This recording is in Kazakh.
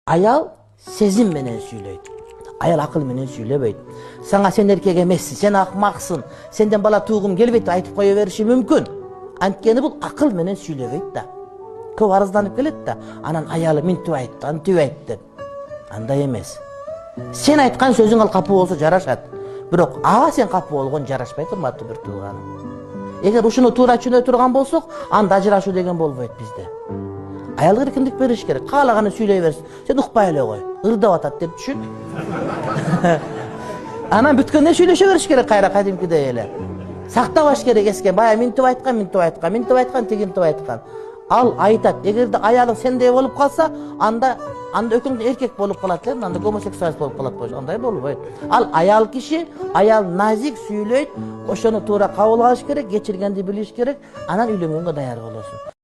Ayal sezim menen süyleydi. Ayal akıl menen süylebeydi. Sana sen erkek emessin, sen akmaksın, senden bala tuğum gelbeydi aytıp koya verişi mümkün. Antkeni bu akıl menen süylebeydi da. Köp arızdanıp keledi da, anan ayalı mintiп aytты, antiп aytты. Андай emez. Sen aytkan sözün al kapı olsa jaraşat. Bирок ага sen kapı болгон жарашпай турматты бир тууганым. Эгер ушуну туура түшүнө турган болсок, анда ажырашуу деген болбойт бизде. Аялга эркиндик бериш керек. Каалаганын сүйлөй берсин. Сен укпай эле кой. Ырдап атат деп түшүн. Анан бүткөндө сүйлөшө бериш керек кайра кадимкидей эле. Сактабаш керек эске. Бая минтип айткан, тигинтип айткан. Ал айтат. Эгерде аялың сендей болуп калса, анда өкүнүктүү эркек болуп калат эле, анда гомосексуалист болуп калат болчу. Андай болбойт. Ал аял киши, аял назик сүйлөйт, ошону туура кабыл алыш керек, кечиргенди билиш керек, анан үйлөнгөнгө даяр болосуң.